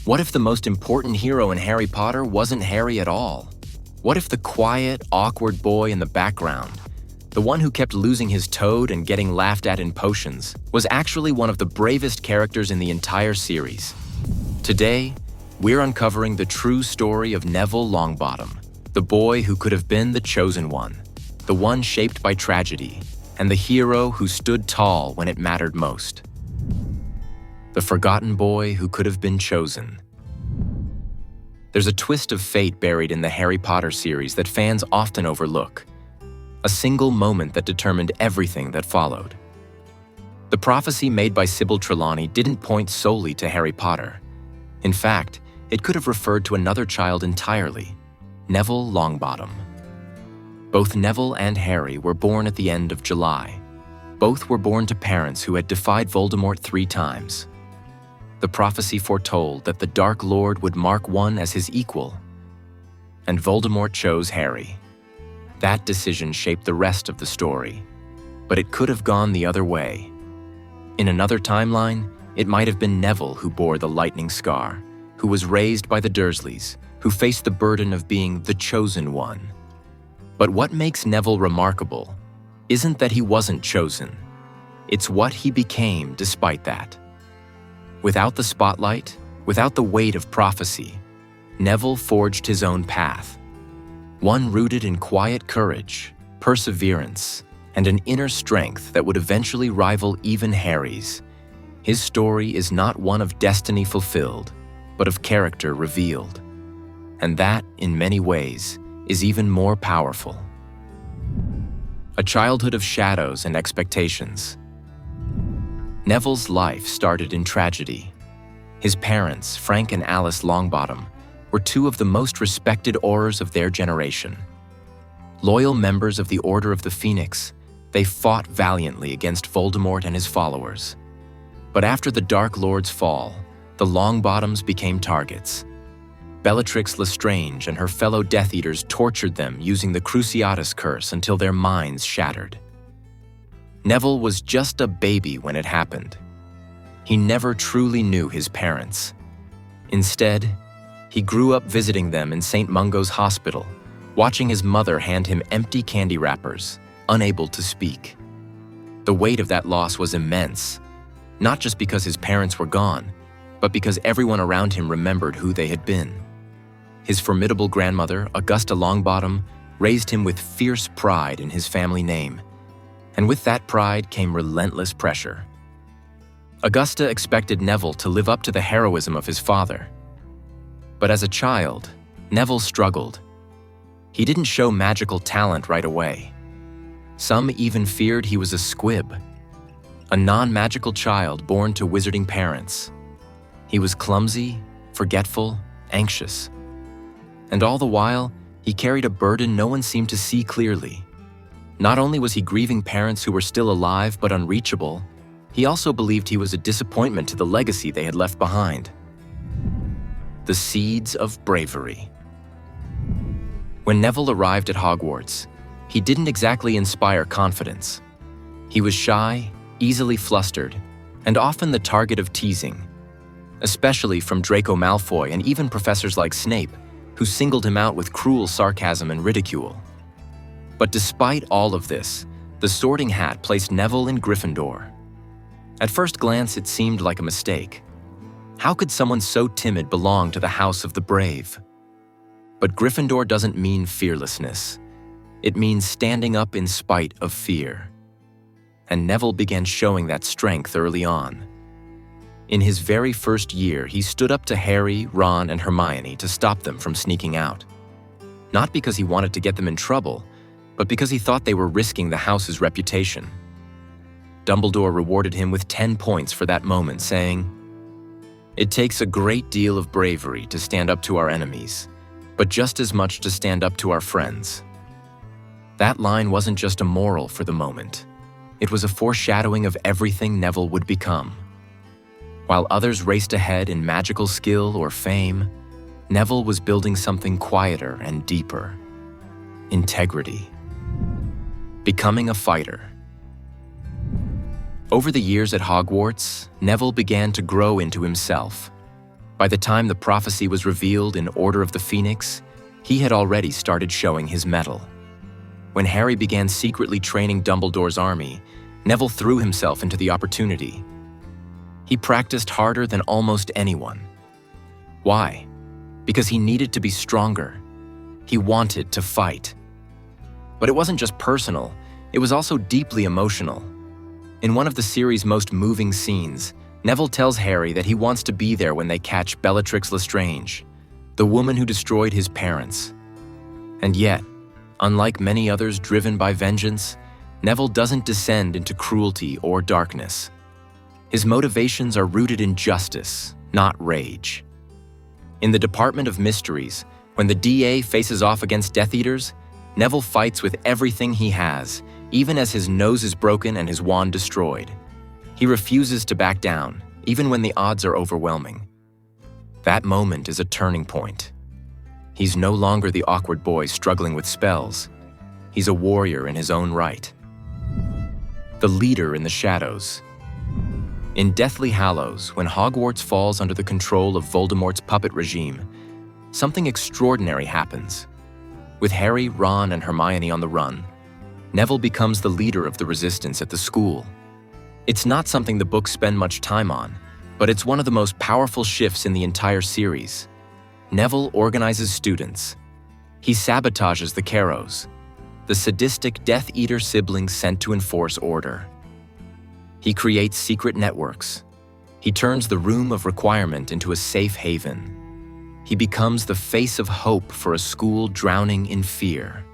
What if the most important hero in Harry Potter wasn't Harry at all? What if the quiet, awkward boy in the background, the one who kept losing his toad and getting laughed at in potions, was actually one of the bravest characters in the entire series? Today, we're uncovering the true story of Neville Longbottom, the boy who could have been the chosen one, the one shaped by tragedy, and the hero who stood tall when it mattered most. The forgotten boy who could have been chosen. There's a twist of fate buried in the Harry Potter series that fans often overlook. A single moment that determined everything that followed. The prophecy made by Sybil Trelawney didn't point solely to Harry Potter. In fact, it could have referred to another child entirely, Neville Longbottom. Both Neville and Harry were born at the end of July. Both were born to parents who had defied Voldemort 3 times. The prophecy foretold that the Dark Lord would mark one as his equal, and Voldemort chose Harry. That decision shaped the rest of the story, but it could have gone the other way. In another timeline, it might have been Neville who bore the lightning scar, who was raised by the Dursleys, who faced the burden of being the chosen one. But what makes Neville remarkable isn't that he wasn't chosen. It's what he became despite that. Without the spotlight, without the weight of prophecy, Neville forged his own path. One rooted in quiet courage, perseverance, and an inner strength that would eventually rival even Harry's. His story is not one of destiny fulfilled, but of character revealed. And that, in many ways, is even more powerful. A childhood of shadows and expectations. Neville's life started in tragedy. His parents, Frank and Alice Longbottom, were 2 of the most respected Aurors of their generation. Loyal members of the Order of the Phoenix, they fought valiantly against Voldemort and his followers. But after the Dark Lord's fall, the Longbottoms became targets. Bellatrix Lestrange and her fellow Death Eaters tortured them using the Cruciatus Curse until their minds shattered. Neville was just a baby when it happened. He never truly knew his parents. Instead, he grew up visiting them in St. Mungo's hospital, watching his mother hand him empty candy wrappers, unable to speak. The weight of that loss was immense, not just because his parents were gone, but because everyone around him remembered who they had been. His formidable grandmother, Augusta Longbottom, raised him with fierce pride in his family name, and with that pride came relentless pressure. Augusta expected Neville to live up to the heroism of his father. But as a child, Neville struggled. He didn't show magical talent right away. Some even feared he was a squib, a non-magical child born to wizarding parents. He was clumsy, forgetful, anxious. And all the while, he carried a burden no one seemed to see clearly. Not only was he grieving parents who were still alive but unreachable, he also believed he was a disappointment to the legacy they had left behind. The Seeds of Bravery. When Neville arrived at Hogwarts, he didn't exactly inspire confidence. He was shy, easily flustered, and often the target of teasing, especially from Draco Malfoy and even professors like Snape, who singled him out with cruel sarcasm and ridicule. But despite all of this, the Sorting Hat placed Neville in Gryffindor. At first glance, it seemed like a mistake. How could someone so timid belong to the House of the Brave? But Gryffindor doesn't mean fearlessness. It means standing up in spite of fear. And Neville began showing that strength early on. In his very first year, he stood up to Harry, Ron, and Hermione to stop them from sneaking out. Not because he wanted to get them in trouble, but because he thought they were risking the house's reputation. Dumbledore rewarded him with 10 points for that moment, saying, "It takes a great deal of bravery to stand up to our enemies, but just as much to stand up to our friends." That line wasn't just a moral for the moment. It was a foreshadowing of everything Neville would become. While others raced ahead in magical skill or fame, Neville was building something quieter and deeper: integrity. Becoming a fighter. Over the years at Hogwarts, Neville began to grow into himself. By the time the prophecy was revealed in Order of the Phoenix, he had already started showing his mettle. When Harry began secretly training Dumbledore's army, Neville threw himself into the opportunity. He practiced harder than almost anyone. Why? Because he needed to be stronger. He wanted to fight. But it wasn't just personal, it was also deeply emotional. In one of the series' most moving scenes, Neville tells Harry that he wants to be there when they catch Bellatrix Lestrange, the woman who destroyed his parents. And yet, unlike many others driven by vengeance, Neville doesn't descend into cruelty or darkness. His motivations are rooted in justice, not rage. In the Department of Mysteries, when the DA faces off against Death Eaters, Neville fights with everything he has, even as his nose is broken and his wand destroyed. He refuses to back down, even when the odds are overwhelming. That moment is a turning point. He's no longer the awkward boy struggling with spells. He's a warrior in his own right. The leader in the shadows. In Deathly Hallows, when Hogwarts falls under the control of Voldemort's puppet regime, something extraordinary happens. With Harry, Ron, and Hermione on the run, Neville becomes the leader of the resistance at the school. It's not something the books spend much time on, but it's one of the most powerful shifts in the entire series. Neville organizes students. He sabotages the Carrows, the sadistic Death Eater siblings sent to enforce order. He creates secret networks. He turns the Room of Requirement into a safe haven. He becomes the face of hope for a school drowning in fear.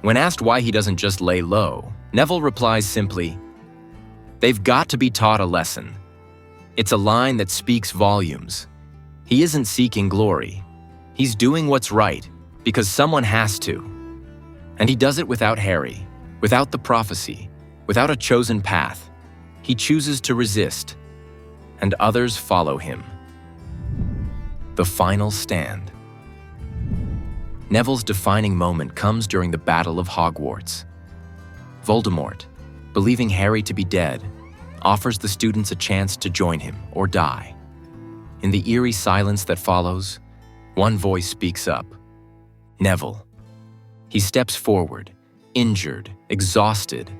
When asked why he doesn't just lay low, Neville replies simply, "They've got to be taught a lesson." It's a line that speaks volumes. He isn't seeking glory. He's doing what's right, because someone has to. And he does it without Harry, without the prophecy, without a chosen path. He chooses to resist, and others follow him. The final stand. Neville's defining moment comes during the Battle of Hogwarts. Voldemort, believing Harry to be dead, offers the students a chance to join him or die. In the eerie silence that follows, one voice speaks up. Neville. He steps forward, injured, exhausted,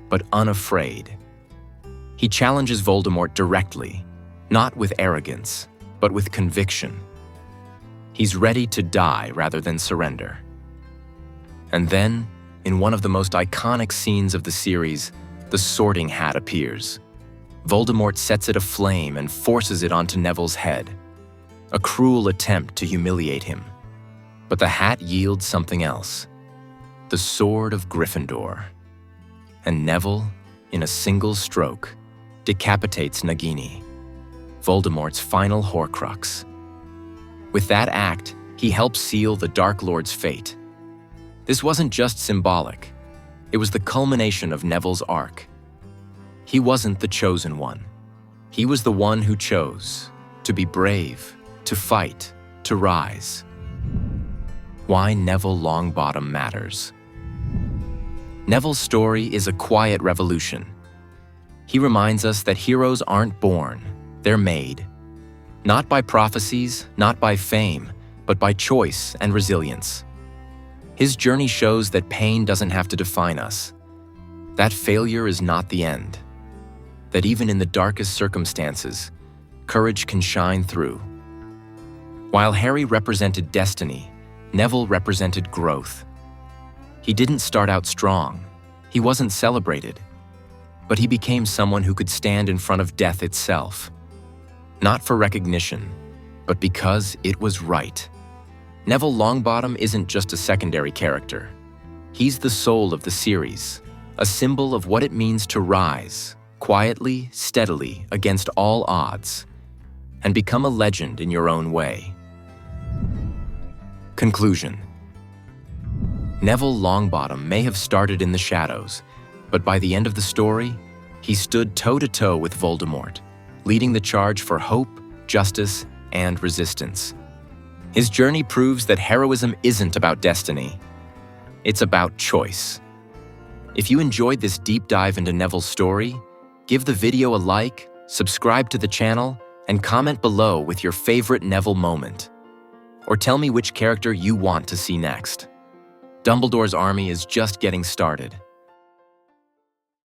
but unafraid. He challenges Voldemort directly, not with arrogance, but with conviction. He's ready to die rather than surrender. And then, in one of the most iconic scenes of the series, the Sorting Hat appears. Voldemort sets it aflame and forces it onto Neville's head. A cruel attempt to humiliate him. But the hat yields something else. The Sword of Gryffindor. And Neville, in a single stroke, decapitates Nagini, Voldemort's final Horcrux. With that act, he helps seal the Dark Lord's fate. This wasn't just symbolic. It was the culmination of Neville's arc. He wasn't the chosen one. He was the one who chose to be brave, to fight, to rise. Why Neville Longbottom matters. Neville's story is a quiet revolution. He reminds us that heroes aren't born, they're made. Not by prophecies, not by fame, but by choice and resilience. His journey shows that pain doesn't have to define us. That failure is not the end. That even in the darkest circumstances, courage can shine through. While Harry represented destiny, Neville represented growth. He didn't start out strong. He wasn't celebrated. But he became someone who could stand in front of death itself. Not for recognition, but because it was right. Neville Longbottom isn't just a secondary character. He's the soul of the series, a symbol of what it means to rise, quietly, steadily, against all odds, and become a legend in your own way. Conclusion. Neville Longbottom may have started in the shadows, but by the end of the story, he stood toe-to-toe with Voldemort, leading the charge for hope, justice, and resistance. His journey proves that heroism isn't about destiny. It's about choice. If you enjoyed this deep dive into Neville's story, give the video a like, subscribe to the channel, and comment below with your favorite Neville moment. Or tell me which character you want to see next. Dumbledore's army is just getting started,